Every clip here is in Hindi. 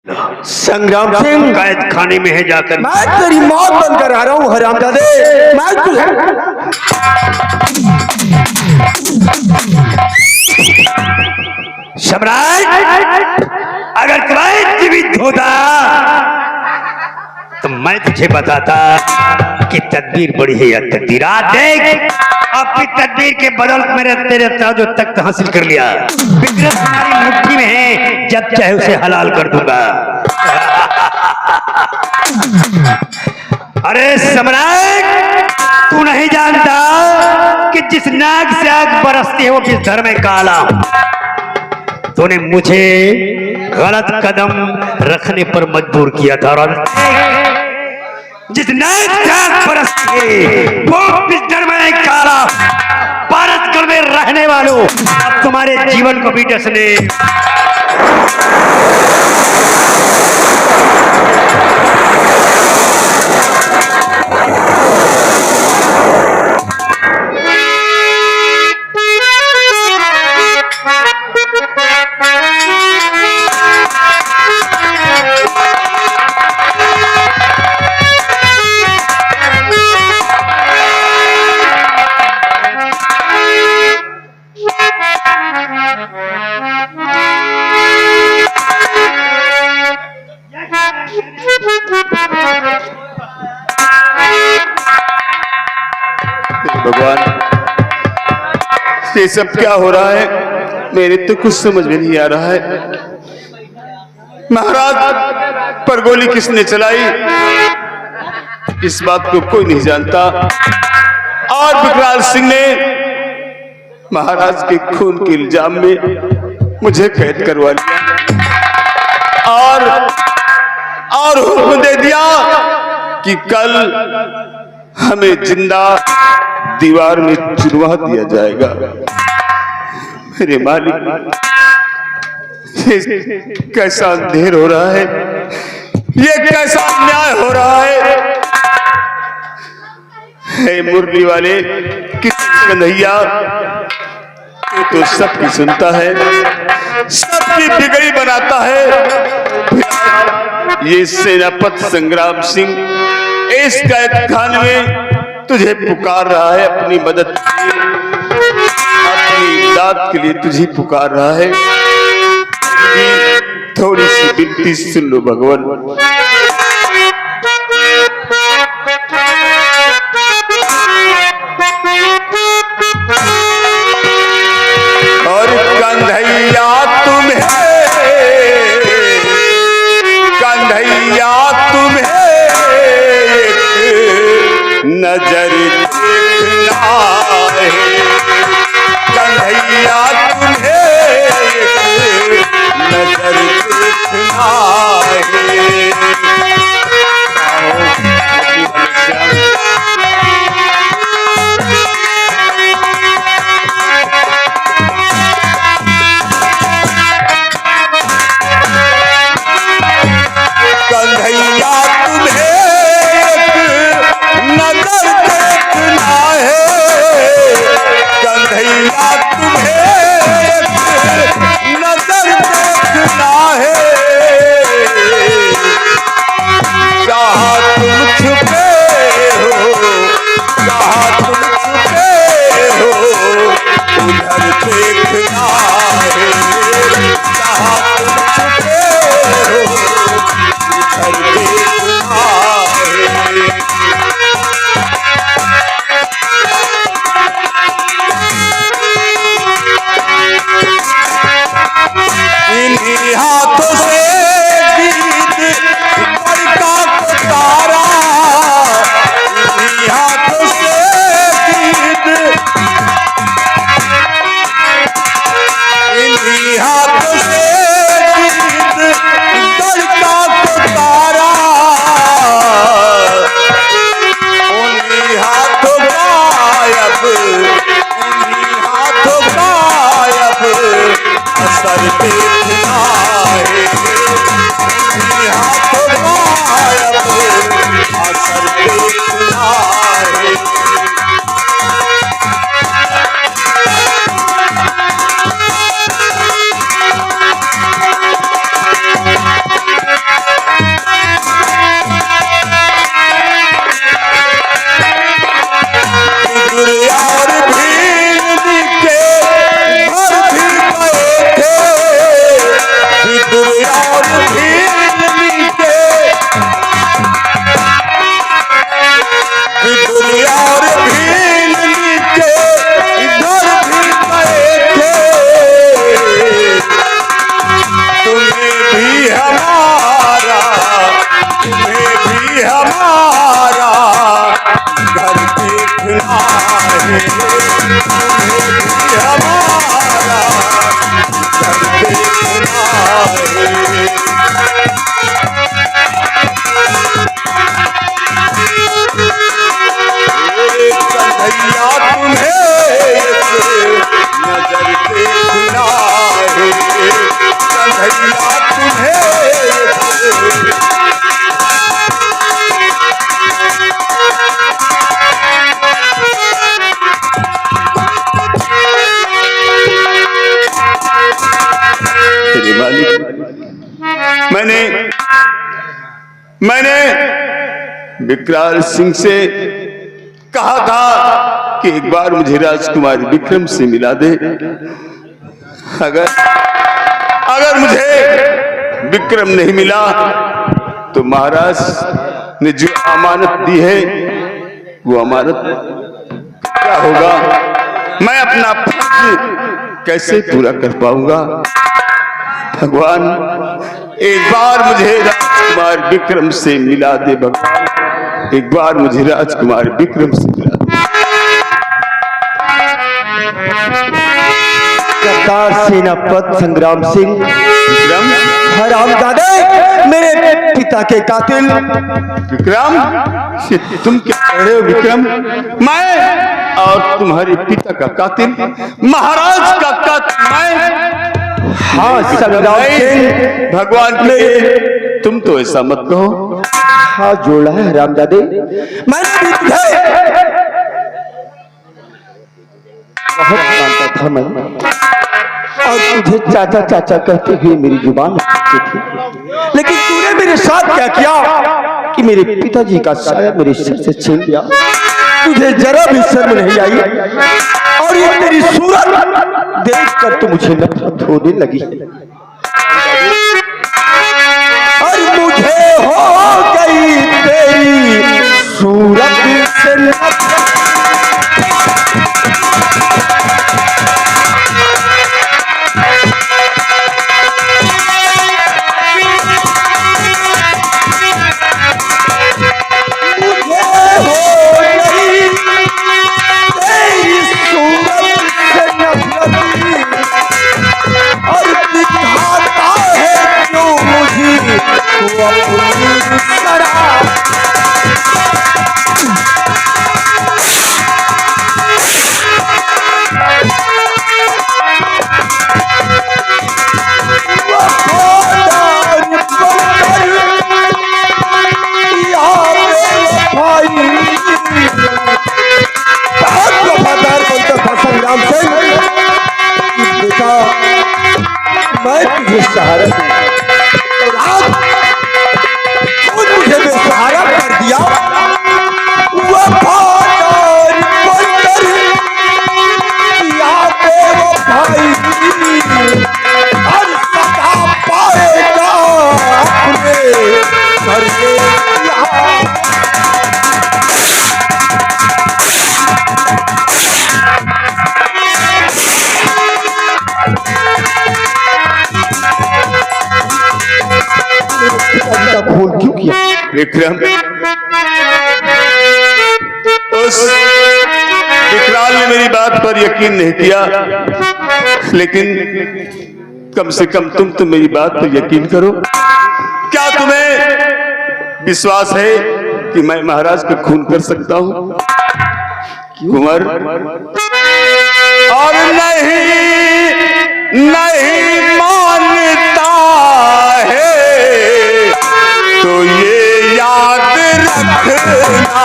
संग्राम सिंह कैद खाने में है जाकर। मैं तेरी मौत बनकर आ रहा हूँ हरामजादे। मैं तुझे सम्राट, अगर तुम्हारे जीवित होता तो मैं तुझे बताता कि तदबीर बड़ी है या तकदीर। आज देख, अपनी तदबीर के बदल मेरे तेरे ताजो तख्त हासिल कर लिया। फितरत तुम्हारी मुट्ठी में है, जब चाहे उसे हलाल कर दूंगा। अरे सम्राट, तू नहीं जानता कि जिस नाक से आग बरसती है वो किस धर्म में काला। तूने मुझे गलत कदम रखने पर मजबूर किया था और जिस नाक से आग बरसती है वो किस धर्म में काला। भारतगढ़ में रहने वालों, अब तुम्हारे जीवन को भी डसने भगवान, ये सब क्या हो रहा है? मेरे तो कुछ समझ में नहीं आ रहा है। महाराज पर गोली किसने चलाई, इस बात को कोई नहीं जानता। और विकराल सिंह ने महाराज के खून के इल्जाम में मुझे कैद करवा लिया और हुक्म दे दिया कि कल हमें जिंदा दीवार में चुनवा दिया जाएगा। मेरे मालिक, ये कैसा अंधेर हो रहा है, ये कैसा अन्याय हो रहा है। हे मुरली वाले किसी कन्हैया, तू तो सबकी सुनता है, सबकी बिगड़ी बनाता है। ये सेनापति संग्राम सिंह इस कैद खाने में तुझे पुकार रहा है, अपनी मदद के लिए, अपनी इमदाद के लिए तुझे पुकार रहा है। थोड़ी सी विनती सुन लो भगवान। और कन्हैया तुम्हें, कन्हैया तुम्हें नजर देखना है, कन्हैया तुम्हें नजर देखना है। कन्हैया तुम्हें नजर देखना है, कन्हैया तुम्हें नजर देखना है। जहाँ तुम छुपे हो, जहाँ तुम छुपे हो, उधर देखना है। जहाँ तुम छुपे हो, उधर देखना है। इन्हीं हाथों से गीत बड़का को तारा, इन्हीं हाथों से गीत, इन्हीं हाथों से गीत बड़का को तारा, उन्हीं हाथों गायब, उन्हीं हाथों गायब असर देखना है। हाथों गायब असर देखना है। मैंने विकराल सिंह से कहा था कि एक बार मुझे राजकुमार विक्रम से मिला दे। अगर मुझे विक्रम नहीं मिला तो महाराज ने जो अमानत दी है वो अमानत क्या होगा? मैं अपना फर्ज कैसे पूरा कर पाऊंगा? भगवान एक बार मुझे राजकुमार विक्रम से मिला दे। भगवान एक बार मुझे राजकुमार विक्रम से मिला दे। गद्दार सेनापति संग्राम सिंह, विक्रम हरामजादे, मेरे पिता के कातिल। विक्रम, तुम क्या कह रहे हो विक्रम? मैं और तुम्हारे पिता का कातिल, महाराज का कातिल मैं? हाँ संग्राम सिंह, भगवान के लिए तुम तो ऐसा मत कहो। हाथ जोड़ा है हरामजादे। मैंने भी तुझे बहुत मानता था मैं, और तुझे चाचा चाचा कहते हुए मेरी जुबान लगती थी, लेकिन तूने मेरे साथ क्या किया कि मेरे पिताजी का साया मेरे सिर से छीन लिया। तुझे जरा भी शर्म नहीं आई, और ये तेरी सूरत देखकर तो मुझे नफरत होने लगी, और मुझे हो गई तेरी सूरत से नफरत। सहारा और आज मुझे बेसहारा कर दिया। वफादार बनकर किया बेवफाई, हर सदा पाएगा अपने घर के खून क्यों किया? विक्रम, उस विकराल ने मेरी बात पर यकीन नहीं किया, लेकिन कम से कम तुम तो मेरी बात पर यकीन करो। क्या तुम्हें विश्वास है कि मैं महाराज का खून कर सकता हूं? कुंवर, और नहीं मानता है तो ये याद रखना,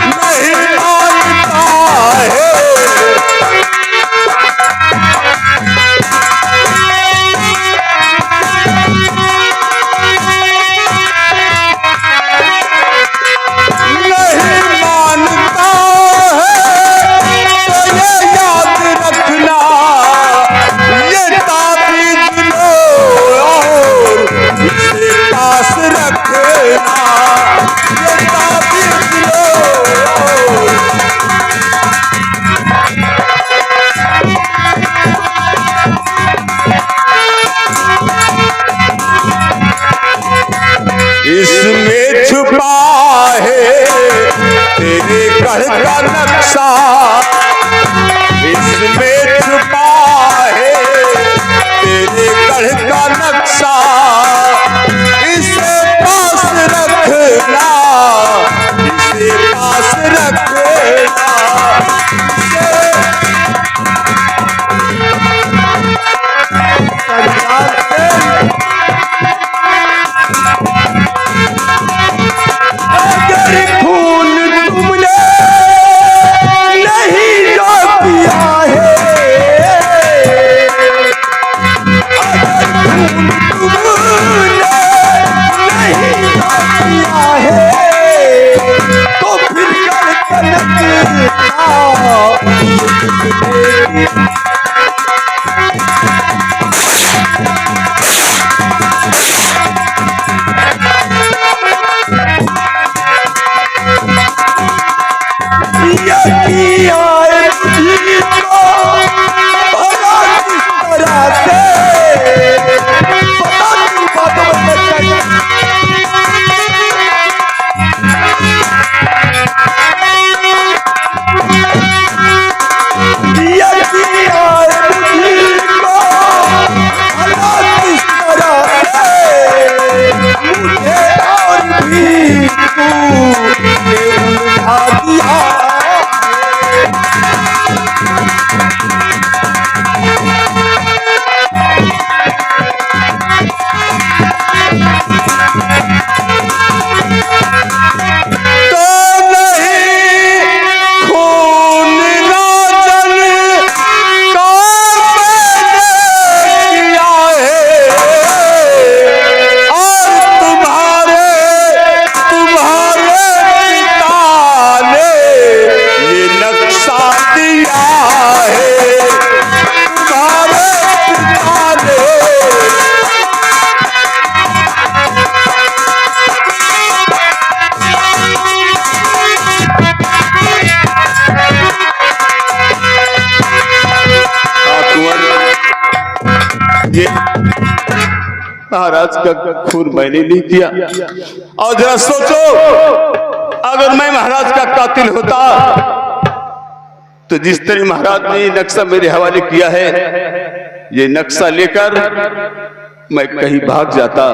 नहीं मानता है। नहीं मानता है तो ये याद रखना, ये ताकत इसमें छुपा है तेरे गढ़ का नक्शा, इसमें छुपा है तेरे गढ़ का नक्शा। इसे पास रखना, इसे पास रखना। अगर खून तुमने नहीं जो पिया है, अगर खून तुमने नहीं जो पिया है, तो फिर कर ये महाराज का खून मैंने नहीं किया। और जरा सोचो, अगर मैं महाराज का कातिल होता तो जिस तरह महाराज ने नक्शा मेरे हवाले किया है, ये नक्शा लेकर मैं कहीं भाग जाता।